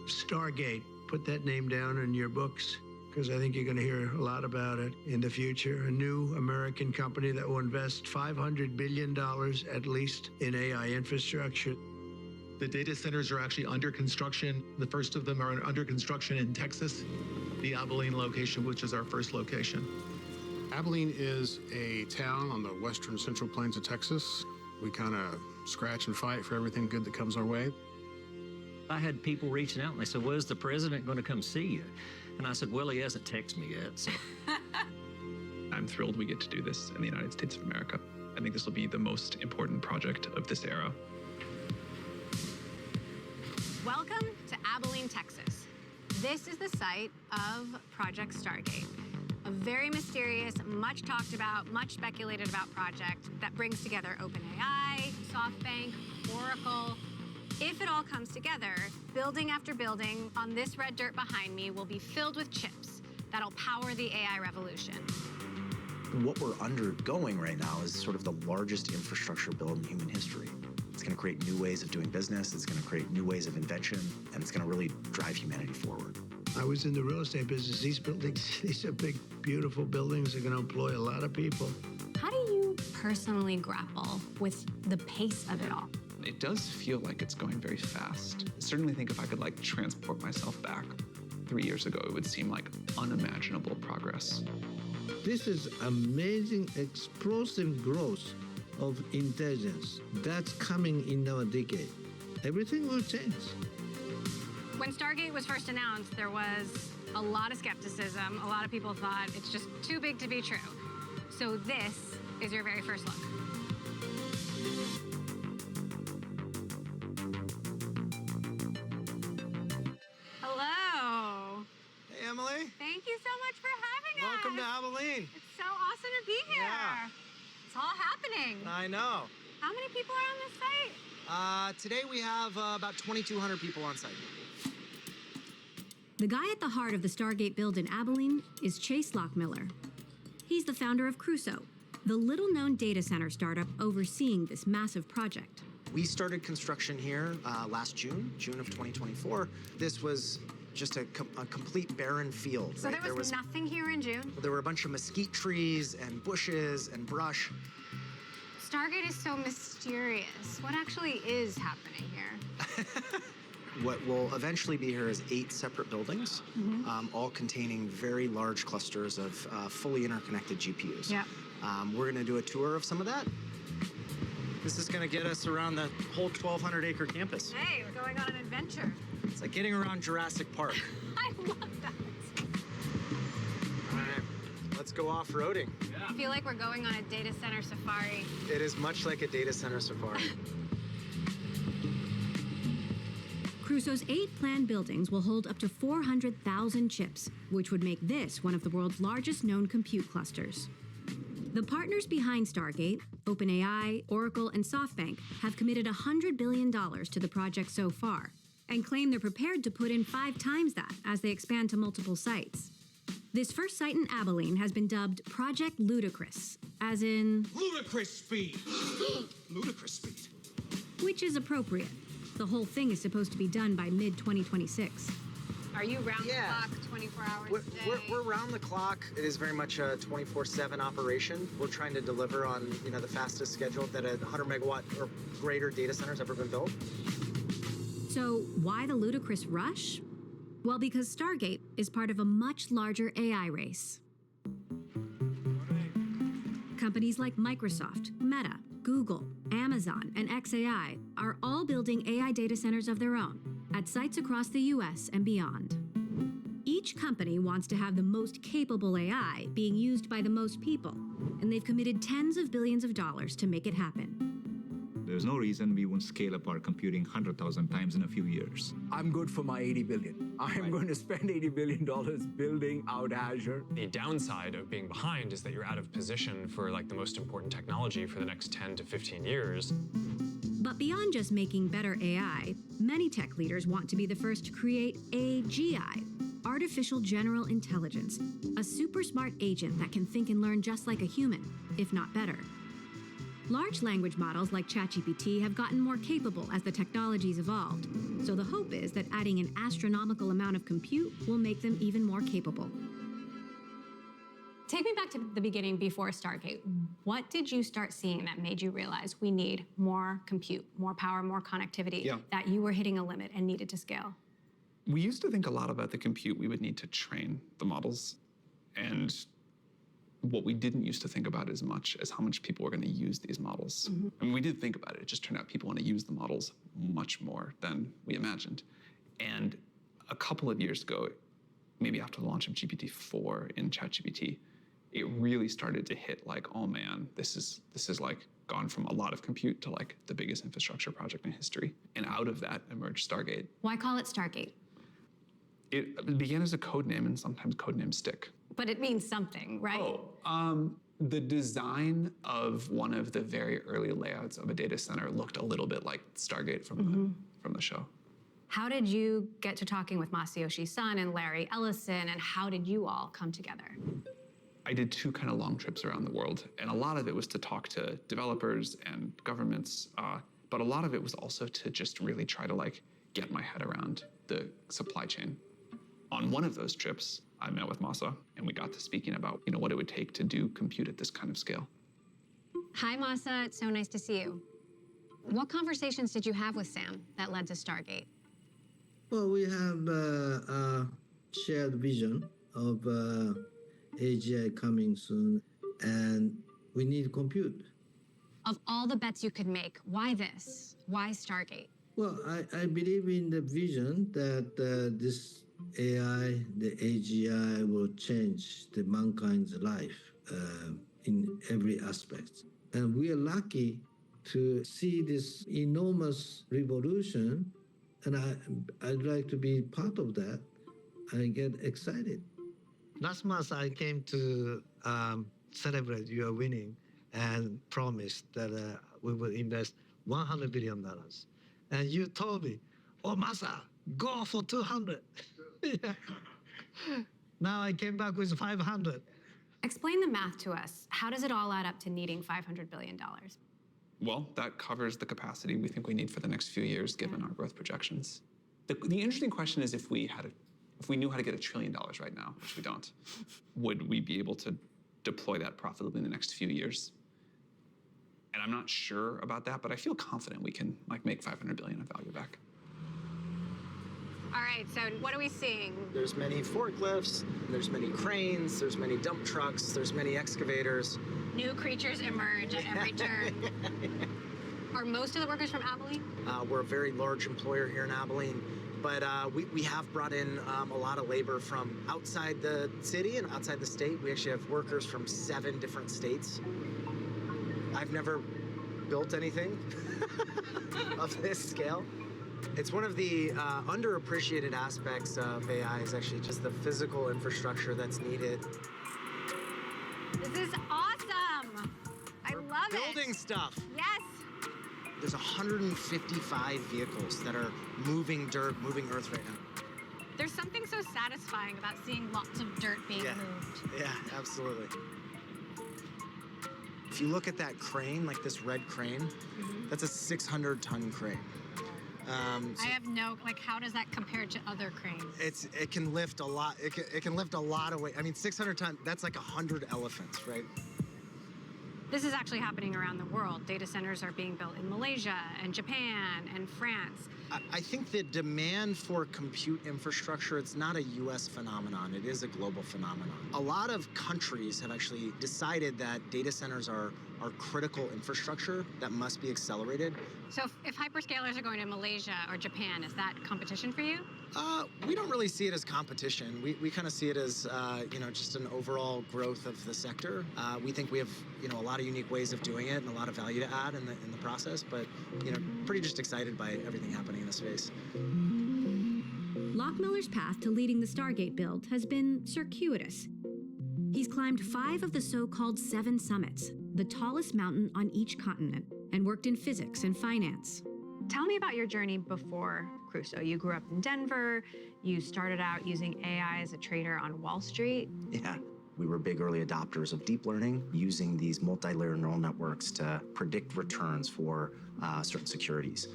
Stargate. Put that name down in your books, because I think you're going to hear a lot about it in the future. A new American company that will invest $500 billion at least in AI infrastructure. The data centers are actually under construction. The first of them are under construction in Texas, the Abilene location, which is our first location. Abilene is a town on the western central plains of Texas. We kind of scratch and fight for everything good that comes our way. I had people reaching out and they said, well, is the president going to come see you? And I said, well, he hasn't texted me yet. So. I'm thrilled we get to do this in the United States of America. I think this will be the most important project of this era. Welcome to Abilene, Texas. This is the site of Project Stargate, a very mysterious, much talked about, much speculated about project that brings together OpenAI, SoftBank, Oracle. If it all comes together, building after building on this red dirt behind me will be filled with chips that'll power the AI revolution. What we're undergoing right now is sort of the largest infrastructure build in human history. It's going to create new ways of doing business, it's going to create new ways of invention, and it's going to really drive humanity forward. I was in the real estate business. These buildings, these are big, beautiful buildings. They're going to employ a lot of people. How do you personally grapple with the pace of it all? It does feel like it's going very fast. I certainly think if I could transport myself back 3 years ago, it would seem like unimaginable progress. This is amazing, explosive growth of intelligence. That's coming in our decade. Everything will change. When Stargate was first announced, there was a lot of skepticism. A lot of people thought it's just too big to be true. So this is your very first look. Hello. Hey, Emily. Thank you so much for having us. Welcome to Abilene. It's so awesome to be here. Yeah. It's all happening. I know. How many people are on this site? Today we have about 2,200 people on site. The guy at the heart of the Stargate build in Abilene is Chase Lockmiller. He's the founder of Crusoe, the little-known data center startup overseeing this massive project. We started construction here last June of 2024. This was just a complete barren field. So there was nothing here in June? There were a bunch of mesquite trees and bushes and brush. Stargate is so mysterious. What actually is happening here? What will eventually be here is 8 separate buildings, all containing very large clusters of fully interconnected GPUs. Yeah. We're going to do a tour of some of that. This is going to get us around the whole 1,200-acre campus. Hey, we're going on an adventure. It's like getting around Jurassic Park. I love that. All right, let's go off-roading. Yeah. I feel like we're going on a data center safari. It is much like a data center safari. Crusoe's 8 planned buildings will hold up to 400,000 chips, which would make this one of the world's largest known compute clusters. The partners behind Stargate, OpenAI, Oracle, and SoftBank, have committed $100 billion to the project so far, and claim they're prepared to put in 5 times that as they expand to multiple sites. This first site in Abilene has been dubbed Project Ludicrous, as in... Ludicrous speed! Ludicrous speed. Which is appropriate. The whole thing is supposed to be done by mid-2026. Are you round the clock, 24 hours a day? We're round the clock. It is very much a 24/7 operation. We're trying to deliver on the fastest schedule that a 100 megawatt or greater data center has ever been built. So why the ludicrous rush? Well, because Stargate is part of a much larger AI race. Companies like Microsoft, Meta, Google, Amazon, and xAI are all building AI data centers of their own at sites across the US and beyond. Each company wants to have the most capable AI being used by the most people, and they've committed tens of billions of dollars to make it happen. There's no reason we won't scale up our computing 100,000 times in a few years. I'm good for my $80 billion. I'm going to spend $80 billion building out Azure. The downside of being behind is that you're out of position for the most important technology for the next 10 to 15 years. But beyond just making better AI, many tech leaders want to be the first to create AGI, Artificial General Intelligence, a super smart agent that can think and learn just like a human, if not better. Large language models like ChatGPT have gotten more capable as the technology's evolved. So the hope is that adding an astronomical amount of compute will make them even more capable. Take me back to the beginning before Stargate. What did you start seeing that made you realize we need more compute, more power, more connectivity, that you were hitting a limit and needed to scale? We used to think a lot about the compute we would need to train the models. And what we didn't used to think about as much as how much people were going to use these models. I mean, we did think about it. It just turned out people want to use the models much more than we imagined. And a couple of years ago, maybe after the launch of GPT-4 in ChatGPT, it really started to hit like, oh man, this is like gone from a lot of compute to like the biggest infrastructure project in history. And out of that emerged Stargate. Why call it Stargate? It began as a code name, and sometimes code names stick. But it means something, right? The design of one of the very early layouts of a data center looked a little bit like Stargate from the show. How did you get to talking with Masayoshi Son and Larry Ellison, and how did you all come together? I did 2 kind of long trips around the world, and a lot of it was to talk to developers and governments, but a lot of it was also to just really try to like get my head around the supply chain. On one of those trips, I met with Masa, and we got to speaking about, you know, what it would take to do compute at this kind of scale. Hi, Masa. It's so nice to see you. What conversations did you have with Sam that led to Stargate? Well, we have a shared vision of AGI coming soon, and we need compute. Of all the bets you could make, why this? Why Stargate? Well, I believe in the vision that this AI, the AGI, will change the mankind's life in every aspect. And we are lucky to see this enormous revolution, and I'd like to be part of that. I get excited. Last month, I came to celebrate your winning and promised that we will invest $100 billion. And you told me, oh, Masa, go for 200. Yeah. Now I came back with 500. Explain the math to us. How does it all add up to needing $500 billion? Well, that covers the capacity we think we need for the next few years, given our growth projections. The interesting question is if we knew how to get $1 trillion right now, which we don't, would we be able to deploy that profitably in the next few years? And I'm not sure about that, but I feel confident we can like make $500 billion of value back. All right, so what are we seeing? There's many forklifts, there's many cranes, there's many dump trucks, there's many excavators. New creatures emerge at every turn. Are most of the workers from Abilene? We're a very large employer here in Abilene, but we have brought in a lot of labor from outside the city and outside the state. We actually have workers from 7 different states. I've never built anything of this scale. It's one of the underappreciated aspects of AI is actually just the physical infrastructure that's needed. This is awesome. I love it. Building stuff. Yes. There's 155 vehicles that are moving dirt, moving earth right now. There's something so satisfying about seeing lots of dirt being moved. Yeah, absolutely. If you look at that crane, like this red crane, that's a 600-ton crane. I have no, like, how does that compare to other cranes? It can lift a lot. It can lift a lot of weight. I mean, 600 tons, that's like 100 elephants, right? This is actually happening around the world. Data centers are being built in Malaysia and Japan and France. I think the demand for compute infrastructure, it's not a US phenomenon, it is a global phenomenon. A lot of countries have actually decided that data centers are critical infrastructure that must be accelerated. So if hyperscalers are going to Malaysia or Japan, is that competition for you? We don't really see it as competition. We kind of see it as, just an overall growth of the sector. We think we have, a lot of unique ways of doing it and a lot of value to add in the process, but, pretty just excited by everything happening in the space. Lockmiller's path to leading the Stargate build has been circuitous. He's climbed 5 of the so-called 7 summits, the tallest mountain on each continent, and worked in physics and finance. Tell me about your journey before Crusoe. You grew up in Denver. You started out using AI as a trader on Wall Street. Yeah. We were big early adopters of deep learning, using these multi-layer neural networks to predict returns for certain securities.